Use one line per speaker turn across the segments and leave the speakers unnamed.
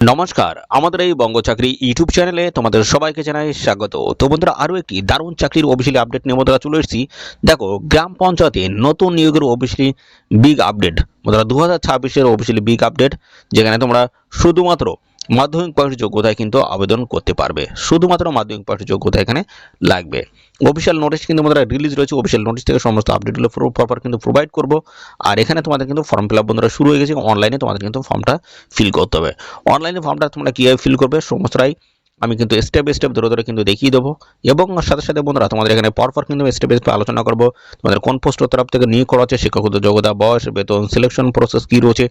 নমস্কার, আমাদের এই বঙ্গ চাকরি ইউটিউব চ্যানেলে তোমাদের সবাইকে জানাই স্বাগত। তো বন্ধুরা, আরও একটি দারুণ চাকরির অফিসিয়ালি আপডেট নিয়ে বন্ধুরা চলে এসেছি। দেখো, গ্রাম পঞ্চায়েতে নতুন নিয়োগের অফিসিয়ালি বিগ আপডেট বন্ধুরা, 2026-এর অফিসিয়ালি বিগ আপডেট, যেখানে তোমরা শুধুমাত্র মাধ্যমিক পাশের যোগ্যতায় কিন্তু আবেদন করতে পারবে। শুধুমাত্র মাধ্যমিক পাশের যোগ্যতা এখানে লাগবে। অফিসিয়াল নোটিশ কিন্তু বন্ধুরা রিলিজ রয়েছে। অফিসিয়াল নোটিশ থেকে সমস্ত আপডেটগুলো প্রপার কিন্তু প্রোভাইড করবো। আর এখানে তোমাদের কিন্তু ফর্ম ফিল আপ বন্ধুরা শুরু হয়ে গেছে। অনলাইনে তোমাদের কিন্তু ফর্মটা ফিল করতে হবে। অনলাইনে ফর্মটা তোমরা কীভাবে ফিল করবে সমস্তটাই আমি কিন্তু স্টেপ বাই স্টেপ ধরে ধরে কিন্তু দেখিয়ে দেবো। এবং সাথে সাথে বন্ধুরা তোমাদের এখানে পরপর কিন্তু স্টেপ বাই স্টেপ আলোচনা করবো। তোমাদের কোন পোস্টের তরফ থেকে নিয়োগ করা হচ্ছে, শিক্ষাগত যোগ্যতা, বয়স, বেতন, সিলেকশন প্রসেস কী রয়েছে,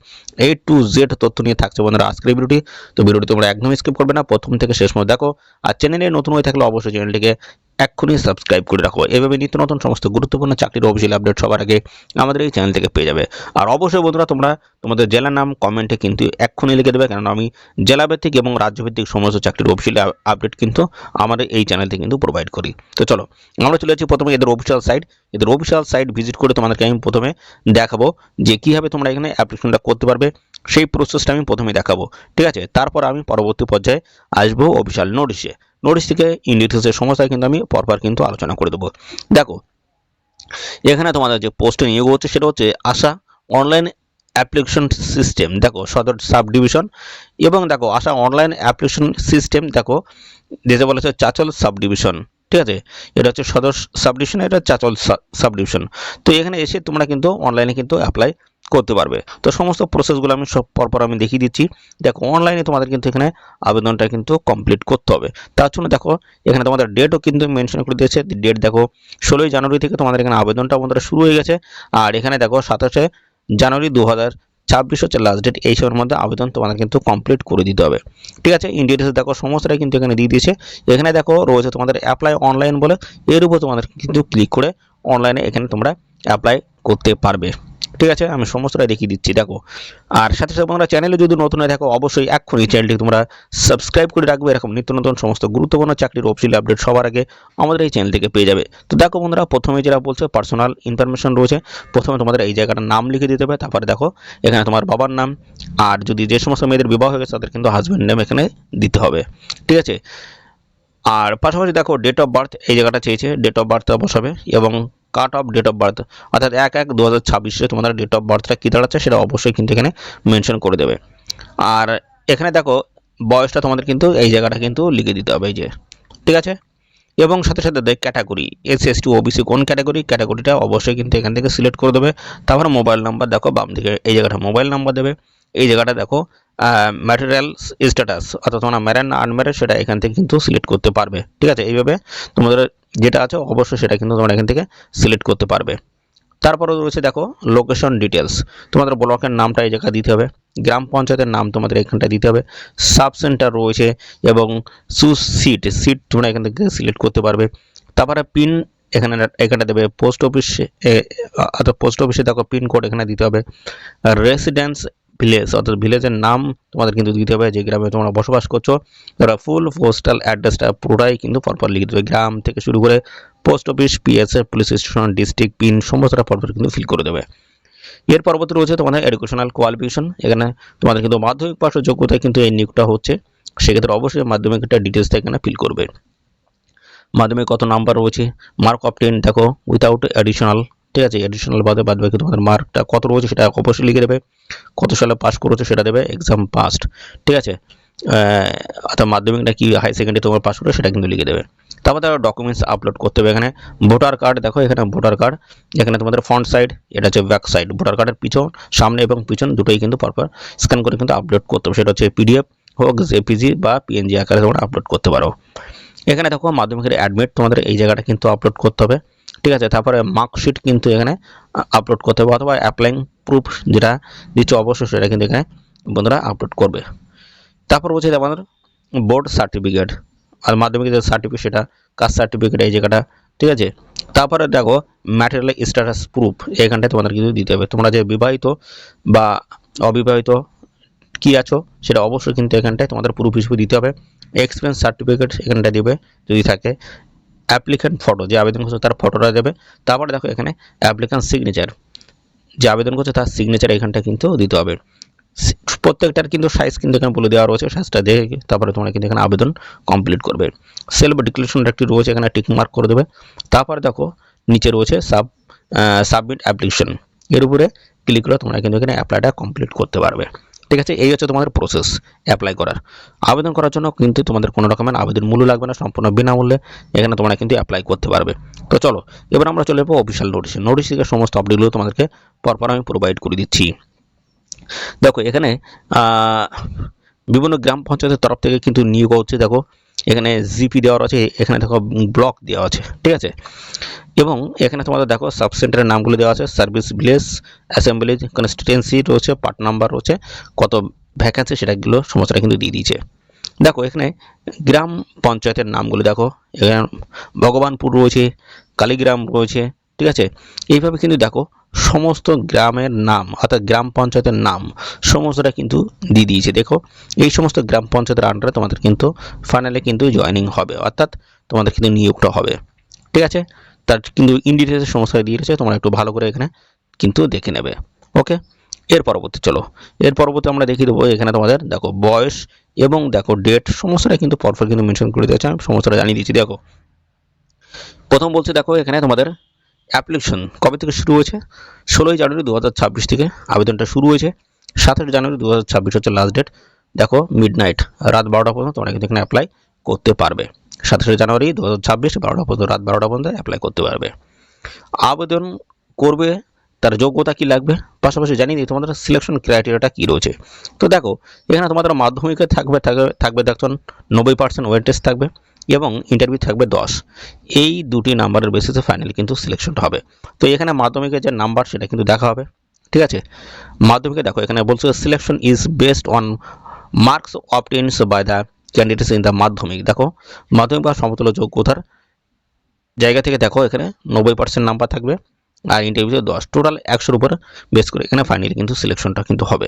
A to Z তথ্য নিয়ে থাকছে বন্ধুরা আজকের ভিডিওটি। তো ভিডিওটি তোমরা একদম স্কিপ করবে না, প্রথম থেকে শেষ পর্যন্ত দেখো। আর চ্যানেলে নতুন হয়ে থাকলে অবশ্যই চ্যানেলটিকে এক্ষুনি সাবস্ক্রাইব করে রাখো। এভাবে নিত্য নতুন সমস্ত গুরুত্বপূর্ণ চাকরির অফিসিয়াল আপডেট সবার আগে আমাদের এই চ্যানেল থেকে পেয়ে যাবে। আর অবশ্যই বন্ধুরা তোমরা তোমাদের জেলার নাম কমেন্টে কিন্তু এক্ষুনি লিখে দেবে, কেননা আমি জেলাভিত্তিক এবং রাজ্যভিত্তিক সমস্ত চাকরির অফিসিয়াল আপডেট কিন্তু আমাদের এই চ্যানেল থেকে কিন্তু প্রোভাইড করি। তো চলো আমরা চলে যাচ্ছি প্রথমে এদের অফিসিয়াল সাইট ভিজিট করে তোমাদেরকে আমি প্রথমে দেখাবো যে কীভাবে তোমরা এখানে অ্যাপ্লিকেশনটা করতে পারবে। সেই প্রসেসটা আমি প্রথমে দেখাবো, ঠিক আছে। তারপর আমি পরবর্তী পর্যায়ে আসবো অফিসিয়াল নোটিশ থেকে ইন ডিটেলসের সমস্যায় কিন্তু আমি পরপর কিন্তু আলোচনা করে দেবো। দেখো, এখানে তোমাদের যে পোস্টে নিয়োগ হচ্ছে সেটা হচ্ছে আশা অনলাইন অ্যাপ্লিকেশন সিস্টেম। দেখো, সদর সাব ডিভিশন। এবং দেখো, আশা অনলাইন অ্যাপ্লিকেশন সিস্টেম, দেখো যেটা বলা হচ্ছে চাঁচল সাব ডিভিশন, ঠিক আছে। এটা হচ্ছে সদর সাব ডিভিশন, এটা চাঁচল সাব ডিভিশন। তো এখানে এসে তোমরা কিন্তু অনলাইনে কিন্তু অ্যাপ্লাই করতে পারবে। তো সমস্ত প্রসেসগুলো আমি সব পরপর আমি দেখিয়ে দিচ্ছি। দেখো, অনলাইনে তোমাদের কিন্তু এখানে আবেদনটা কিন্তু কমপ্লিট করতে হবে। তার জন্য দেখো এখানে তোমাদের ডেটও কিন্তু মেনশন করে দিয়েছে। ডেট দেখো 16ই জানুয়ারি থেকে তোমাদের এখানে আবেদনটা বন্ধুরা শুরু হয়ে গেছে। আর এখানে দেখো 27শে জানুয়ারি 2026 হচ্ছে লাস্ট ডেট। এই সময়ের মধ্যে আবেদন তোমাদের কিন্তু কমপ্লিট করে দিতে হবে, ঠিক আছে। ইন ডিটেলস দেখো সমস্তটাই কিন্তু এখানে দিয়ে দিয়েছে। এখানে দেখো রয়েছে তোমাদের অ্যাপ্লাই অনলাইন বলে, এর উপর তোমাদের কিন্তু ক্লিক করে অনলাইনে এখানে তোমরা অ্যাপ্লাই করতে পারবে, ঠিক আছে। আমি সমস্তটাই দেখিয়ে দিচ্ছি। দেখো, আর সাথে সাথে তোমরা চ্যানেলে যদি নতুন হয়ে থাকো অবশ্যই এক্ষুনি চ্যানেলটি তোমরা সাবস্ক্রাইব করে রাখবে। এরকম নিত্য নতুন সমস্ত গুরুত্বপূর্ণ চাকরির অফিসিয়াল আপডেট সবার আগে আমাদের এই চ্যানেল থেকে পেয়ে যাবে। তো দেখো বন্ধুরা, প্রথমে যেটা বলছে পার্সোনাল ইনফরমেশন রয়েছে। প্রথমে তোমাদের এই জায়গাটার নাম লিখে দিতে হবে। তারপরে দেখো এখানে তোমার বাবার নাম, আর যদি যে সমস্ত মেয়েদের বিবাহ হয়ে গেছে তাদের কিন্তু হাজব্যান্ড নেম এখানে দিতে হবে, ঠিক আছে। আর পাশাপাশি দেখো ডেট অফ বার্থ, এই জায়গাটা চেয়েছে ডেট অফ বার্থ বসাবে। এবং cut off date of birth, অর্থাৎ 1/1/2026 তোমাদের ডেট অফ বার্থটা কী দাঁড়াচ্ছে সেটা অবশ্যই কিন্তু এখানে মেনশন করে দেবে। আর এখানে দেখো বয়সটা তোমাদের কিন্তু এই জায়গাটা কিন্তু লিখে দিতে হবে, এই যে, ঠিক আছে। এবং সাথে সাথে দেখ ক্যাটাগরি SC ST OBC কোন ক্যাটাগরিটা অবশ্যই কিন্তু এখান থেকে সিলেক্ট করে দেবে। তারপরে মোবাইল নাম্বার দেখো বাম দিকে এই জায়গাটা মোবাইল নাম্বার দেবে। এই জায়গাটা দেখো ম্যাটেরিয়াল স্ট্যাটাস, অর্থাৎ তোমরা ম্যারেড না আনম্যারেড সেটা এখান থেকে কিন্তু সিলেক্ট করতে পারবে, ঠিক আছে। এইভাবে তোমাদের যেটা আছে অবশ্যই সেটা কিন্তু তোমরা এখান থেকে সিলেক্ট করতে পারবে। তারপরে রয়েছে দেখো লোকেশন ডিটেলস, তোমাদের ব্লকের নামটা এই জায়গায় দিতে হবে। গ্রাম পঞ্চায়েতের নাম তোমাদের এখানটা দিতে হবে। সাব সেন্টার রয়েছে এবং সিট তোমরা এখান থেকে সিলেক্ট করতে পারবে। তারপরে পিন এখানে দেবে। পোস্ট অফিসে দেখো পিনকোড এখানে দিতে হবে। রেসিডেন্স ভিলেজ, অর্থাৎ ভিলেজের নাম তোমাদের কিন্তু দিতে হবে, যে গ্রামে তোমরা বসবাস করছো। তারা ফুল পোস্টাল অ্যাড্রেসটা পুরোটাই কিন্তু পরপর লিখে দেবে, গ্রাম থেকে শুরু করে post office, PSF, police station, district, pin সমস্তটা পরপর কিন্তু ফিল করে দেবে। এর পরবর্তী রয়েছে তোমাদের এডুকেশনাল কোয়ালিফিকেশন। এখানে তোমাদের কিন্তু মাধ্যমিক পাশের যোগ্যতায় কিন্তু এই নিয়োগটা হচ্ছে। সেক্ষেত্রে অবশ্যই মাধ্যমিকটা ডিটেলসটা এখানে ফিল করবে। মাধ্যমিক কত নাম্বার রয়েছে, মার্ক অফ 10 দেখো উইথাউট অ্যাডিশনাল, ঠিক আছে। অ্যাডিশনাল বাদে বাকি তোমাদের মার্কটা কত রয়েছে সেটা অবশ্যই লিখে দেবে। কত সালে পাস করেছো সেটা দেবে, এক্সাম পাস্ট, ঠিক আছে। অর্থাৎ মাধ্যমিকটা কি হাই সেকেন্ডারি তোমার পাস করে সেটা কিন্তু লিখে দেবে। তারপর দেখো ডকুমেন্টস আপলোড করতে হবে। এখানে ভোটার কার্ড, দেখো এখানে ভোটার কার্ড, এখানে তোমাদের ফ্রন্ট সাইড, এটা হচ্ছে ব্যাক সাইড। ভোটার কার্ডের পিছন, সামনে এবং পিছন দুটোই কিন্তু পরপর স্ক্যান করে কিন্তু আপলোড করতে হবে। সেটা হচ্ছে PDF হোক, JPG বা PNG আকারে তোমরা আপলোড করতে পারো। এখানে দেখো মাধ্যমিকের অ্যাডমিট তোমাদের এই জায়গাটা কিন্তু আপলোড করতে হবে, ঠিক আছে। তারপরে মার্কশিট কিন্তু এখানে আপলোড করতে হবে, অথবা অ্যাপ্লাইং প্রুফ যেটা দিচ্ছ অবশ্যই সেটা কিন্তু এখানে বন্ধুরা আপলোড করবে। তারপর বলছে আমাদের বোর্ড সার্টিফিকেট, আর মাধ্যমিকের যে সার্টিফিকেট সেটা কাস্ট সার্টিফিকেট এই জায়গাটা, ঠিক আছে। তারপরে দেখো ম্যাটেরিয়াল স্ট্যাটাস প্রুফ, এখানটায় তোমাদের কিন্তু দিতে হবে। তোমরা যে বিবাহিত বা অবিবাহিত কি আছো সেটা অবশ্যই কিন্তু এখানটায় তোমাদের প্রুফ হিসেবে দিতে হবে। এক্সপেরিয়েন্স সার্টিফিকেট এখানটা দেবে যদি থাকে। অ্যাপ্লিক্যান্ট ফটো, যে আবেদন করছে তার ফটোটা দেবে। তারপরে দেখো এখানে অ্যাপ্লিক্যান্ট সিগনেচার, যে আবেদন করছে তার সিগনেচার এখানটা কিন্তু দিতে হবে। প্রত্যেকটার কিন্তু সাইজ কিন্তু এখানে বলে দেওয়া রয়েছে, সাইজটা দেখে তারপরে তোমরা কিন্তু এখানে আবেদন কমপ্লিট করবে। সেলফ ডিক্লারেশন একটি রয়েছে, এখানে টিক মার্ক করে দেবে। তারপরে দেখো নিচে রয়েছে সাবমিট অ্যাপ্লিকেশন, এর উপরে ক্লিক করে তোমরা কিন্তু এখানে অ্যাপ্লাইটা কমপ্লিট করতে পারবে। ঠিক আছে, এই হচ্ছে তোমাদের প্রসেস অ্যাপ্লাই করার। আবেদন করার জন্য কিন্তু তোমাদের কোনো রকমের আবেদন মূল্য লাগবে না, সম্পূর্ণ বিনামূল্যে এখানে তোমরা কিন্তু অ্যাপ্লাই করতে পারবে। তো চলো এবার আমরা চলে যাবো অফিসিয়াল নোটিশ থেকে সমস্ত আপডেটগুলো তোমাদেরকে পরপর আমি প্রোভাইড করে দিচ্ছি। দেখো এখানে বিভিন্ন গ্রাম পঞ্চায়েতের তরফ থেকে কিন্তু নিয়োগ হচ্ছে। দেখো এখানে জিপি দেওয়া আছে, এখানে দেখো ব্লক দেওয়া আছে, ঠিক আছে। এবং এখানে তোমাদের দেখো সাব সেন্টারের নামগুলো দেওয়া আছে, সার্ভিস ভিলেজ, অ্যাসেম্বলি কনস্টিটুয়েন্সি রয়েছে, পার্ট নাম্বার রয়েছে, কত ভ্যাকেন্সি সেটাগুলো সমস্তটা কিন্তু দিয়ে দিয়েছে। দেখো এখানে গ্রাম পঞ্চায়েতের নামগুলো দেখো, এখানে ভগবানপুর রয়েছে, কালীগ্রাম রয়েছে, ঠিক আছে। এইভাবে কিন্তু দেখো সমস্ত গ্রামের নাম অর্থাৎ গ্রাম পঞ্চায়েতের নাম সমস্তটা কিন্তু দিয়ে দিয়েছে। দেখো এই সমস্ত গ্রাম পঞ্চায়েতের আন্ডারে তোমাদের কিন্তু ফাইনালি কিন্তু জয়েনিং হবে, অর্থাৎ তোমাদের কিন্তু নিয়োগটা হবে, ঠিক আছে। তার কিন্তু ইন ডিটেলস সমস্যা দিয়ে দিয়েছে, তোমরা একটু ভালো করে এখানে কিন্তু দেখে নেবে। ওকে, এর পরবর্তী চলো, এর পরবর্তী আমরা দেখিয়ে দেবো। এখানে তোমাদের দেখো বয়স এবং দেখো ডেট সমস্তটা কিন্তু পরপর কিন্তু মেনশন করে দিয়েছে, আমি সমস্তটা জানিয়ে দিচ্ছি। দেখো প্রথম বলছে দেখো এখানে তোমাদের অ্যাপ্লিকেশন কবে থেকে শুরু হয়েছে, 16ই জানুয়ারি 2026 থেকে আবেদনটা শুরু হয়েছে। 27 জানুয়ারি 2026 হচ্ছে লাস্ট ডেট। দেখো মিডনাইট রাত 12টা পর্যন্ত তোমরা কিন্তু এখানে অ্যাপ্লাই করতে পারবে। 27 জানুয়ারি 2026 12টা পর্যন্ত, রাত 12টা পর্যন্ত অ্যাপ্লাই করতে পারবে। আবেদন করবে তার যোগ্যতা কি লাগবে, পাশাপাশি জানিয়ে দিই তোমাদের সিলেকশন ক্রাইটেরিয়াটা কী রয়েছে। তো দেখো এখানে তোমাদের মাধ্যমিকে থাকবে দেখো 90% ওয়েটেজ থাকবে এবং ইন্টারভিউ থাকবে 10। এই দুটি নাম্বারের বেসিসে ফাইনালি কিন্তু সিলেকশনটা হবে। তো এখানে মাধ্যমিকের যে নাম্বার সেটা কিন্তু দেখা হবে, ঠিক আছে। মাধ্যমিকে দেখো এখানে বলছে selection is based on marks obtains by the candidates in the Madhyamik. দেখো মাধ্যমিক বা সমতুল্য যোগ্যতার জায়গা থেকে দেখো এখানে 90% নাম্বার থাকবে আর ইন্টারভিউতে 10, টোটাল 100-র উপর বেস করে এখানে ফাইনালি কিন্তু সিলেকশনটা কিন্তু হবে।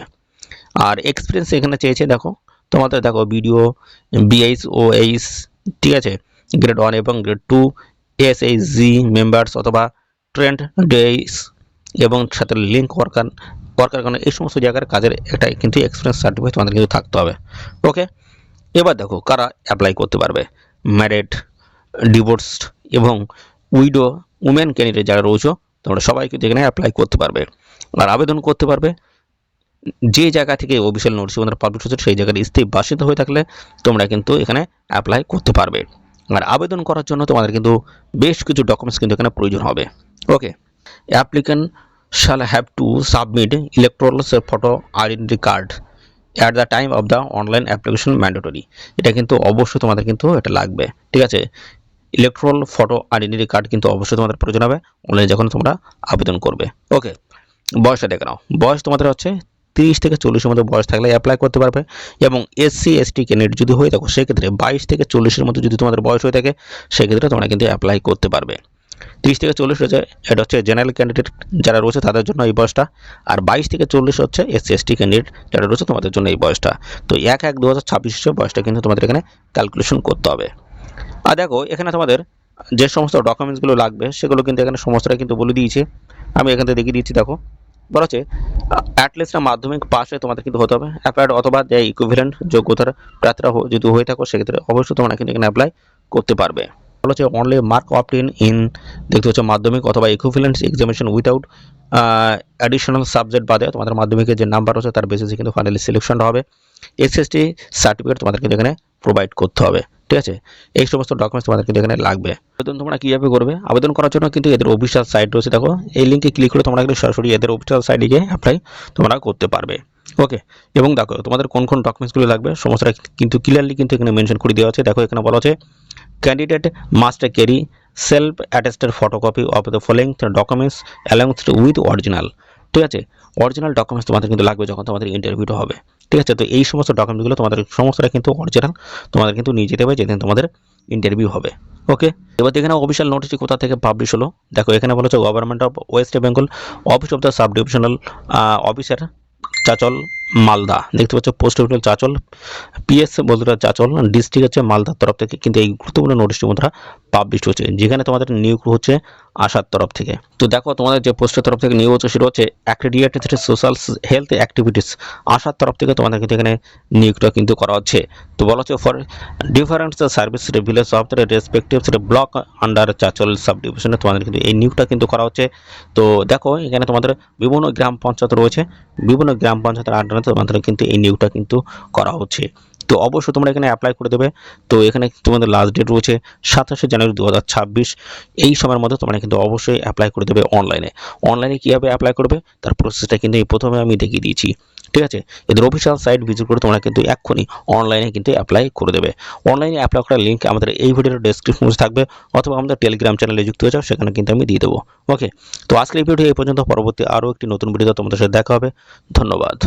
আর এক্সপিরিয়েন্স এখানে চেয়েছে দেখো তোমাদের দেখো ভিডিও বিএইচ ও এইচ, ঠিক আছে, গ্রেড 1 এবং গ্রেড 2 এসএইচজি মেম্বার্স অথবা ট্রেন্ড ডেইস এবং সাথে লিঙ্ক ওয়ার্কার কারণে এই সমস্ত জায়গার কাজের একটা কিন্তু এক্সপিরিয়েন্স সার্টিফিকেট তোমাদের কিন্তু থাকতে হবে। ওকে, এবার দেখো কারা অ্যাপ্লাই করতে পারবে। ম্যারিড, ডিভোর্সড এবং উইডো উমেন ক্যান্ডিডেট যারা রয়েছে তোমরা সবাই কিন্তু এখানে অ্যাপ্লাই করতে পারবে। আর আবেদন করতে পারবে যে জায়গা থেকে অফিসিয়াল নোটিশ তোমাদের পাবলিশ হচ্ছে সেই জায়গার স্থায়ী বাসিন্দা হয়ে থাকলে তোমরা কিন্তু এখানে অ্যাপ্লাই করতে পারবে। আর আবেদন করার জন্য তোমাদের কিন্তু বেশ কিছু ডকুমেন্টস কিন্তু এখানে প্রয়োজন হবে। ওকে, applicant shall have to submit electoral photo identity card at the time of the online application mandatory। এটা কিন্তু অবশ্যই তোমাদের কিন্তু এটা লাগবে, ঠিক আছে। ইলেকট্রাল ফটো আইডেন্টিটি কার্ড কিন্তু অবশ্যই তোমাদের প্রয়োজন হবে অনলাইনে যখন তোমরা আবেদন করবে। ওকে, বয়সটা দেখে নাও। বয়স তোমাদের হচ্ছে 30 থেকে 40-এর মধ্যে বয়স থাকলে অ্যাপ্লাই করতে পারবে এবং এসসি এসটি ক্যান্ডিডেট যদি হয়ে থাকো সেক্ষেত্রে 22 থেকে 40-এর মধ্যে যদি তোমাদের বয়স হয়ে থাকে সেক্ষেত্রে তোমরা কিন্তু অ্যাপ্লাই করতে পারবে। 30 থেকে 40 রয়েছে এটা হচ্ছে জেনারেল ক্যান্ডিডেট যারা রয়েছে তাদের জন্য এই বয়সটা, আর 22 থেকে 40 হচ্ছে এসসি এসটি ক্যান্ডিডেট যারা রয়েছে তোমাদের জন্য এই বয়সটা। তো 1/1/2026 বয়সটা কিন্তু তোমাদের এখানে ক্যালকুলেশন করতে হবে। আর দেখো এখানে তোমাদের যে সমস্ত ডকুমেন্টসগুলো লাগবে সেগুলো কিন্তু এখানে সমস্তটা কিন্তু বলে দিয়েছে, আমি এখান থেকে দেখিয়ে দিচ্ছি। দেখো বলা হচ্ছে অ্যাটলিস্ট মাধ্যমিক পাশে তোমাদের কিন্তু হতে হবে অ্যাপ্লাইড অথবা যে ইকুইভ্যালেন্ট যোগ্যতার প্রার্থীরা যদি হয়ে থাকো সেক্ষেত্রে অবশ্যই তোমরা কিন্তু এখানে অ্যাপ্লাই করতে পারবে। বলা হচ্ছে অনলি মার্ক অপটেন ইন দেখতে হচ্ছে মাধ্যমিক অথবা equivalent examination without additional subject বাদে তোমাদের মাধ্যমিকের যে নাম্বার আছে তার বেসিসে কিন্তু ফাইনালি সিলেকশনটা হবে। এসএসটি সার্টিফিকেট তোমাদের কিন্তু এখানে প্রোভাইড করতে হবে, ঠিক আছে। এই সমস্ত ডকুমেন্টস তোমাদের কিন্তু এখানে লাগবে। আবেদন তোমরা কীভাবে করবে, আবেদন করার জন্য কিন্তু এদের অফিসিয়াল সাইট রয়েছে। দেখো এই লিঙ্কে ক্লিক করে তোমরা কিন্তু সরাসরি এদের অফিসিয়াল সাইটে গিয়ে অ্যাপ্লাই তোমরা করতে পারবে। ওকে, এবং দেখো তোমাদের কোন কোন ডকুমেন্টসগুলো লাগবে সমস্তটা কিন্তু ক্লিয়ারলি কিন্তু এখানে মেনশন করে দেওয়া আছে। দেখো এখানে বলা আছে candidate must carry self attested photocopy of the following documents along with original, ঠিক আছে। অরিজিনাল ডকুমেন্টস তোমাদের কিন্তু লাগবে যখন তোমাদের ইন্টারভিউটা হবে, ঠিক আছে। তো এই সমস্ত ডকুমেন্টসগুলো তোমাদের সমস্তটা কিন্তু অরিজিনাল তোমাদের কিন্তু নিয়ে যেতে হবে যেদিন তোমাদের ইন্টারভিউ হবে। ওকে, এবার এখানে অফিসিয়াল নোটিশটি কোথা থেকে পাবলিশ হলো দেখো এখানে বলা হচ্ছে government of West Bengal office of the sub divisional officer Chanchal Malda, দেখতে পাচ্ছ পোস্ট অফিস চাঁচল, পিএস বন্ধুরা চাঁচল, ডিস্ট্রিক্ট হচ্ছে মালদার তরফ থেকে কিন্তু এই গুরুত্বপূর্ণ নোটিশটি বন্ধুরা পাবলিশ হচ্ছে, যেখানে তোমাদের নিয়োগ হচ্ছে আশার তরফ থেকে। তো দেখো তোমাদের যে পোস্টের তরফ থেকে নিয়োগ হচ্ছে সেটা হচ্ছে অ্যাক্রেডিটেড সোশ্যাল হেলথ অ্যাক্টিভিটিস, আশার তরফ থেকে তোমাদের কিন্তু এখানে নিয়োগটা কিন্তু করা হচ্ছে। তো বলা হচ্ছে for different service village of the respective block under Chanchal সাব ডিভিশনে তোমাদের কিন্তু এই নিয়োগটা কিন্তু করা হচ্ছে। তো দেখো এখানে তোমাদের বিভিন্ন গ্রাম পঞ্চায়েত রয়েছে, বিভিন্ন গ্রাম পঞ্চায়েতের আন্ডারে তোমাদের কিন্তু এই নিয়োগটা কিন্তু করা হচ্ছে। তো অবশ্যই তোমরা এখানে অ্যাপ্লাই করে দেবে। তো এখানে তোমাদের লাস্ট ডেট রয়েছে 27শে জানুয়ারি 2026, এই সময়ের মধ্যে তোমরা কিন্তু অবশ্যই অ্যাপ্লাই করে দেবে অনলাইনে। অনলাইনে কীভাবে অ্যাপ্লাই করবে তার প্রসেসটা কিন্তু এই প্রথমে আমি দেখিয়ে দিয়েছি, ঠিক আছে। এদের অফিসিয়াল সাইট ভিজিট করে তোমরা কিন্তু এক্ষুনি অনলাইনে কিন্তু অ্যাপ্লাই করে দেবে। অনলাইনে অ্যাপ্লাই করার লিঙ্ক আমাদের এই ভিডিওর ডেসক্রিপশনে থাকবে, অথবা আমাদের টেলিগ্রাম চ্যানেলে যুক্ত হয়ে যাও, সেখানে কিন্তু আমি দিয়ে দেবো। ওকে, তো আজকের এই ভিডিও এই পর্যন্ত, পরবর্তী আরও একটি নতুন ভিডিও তোমাদের সাথে দেখা হবে। ধন্যবাদ।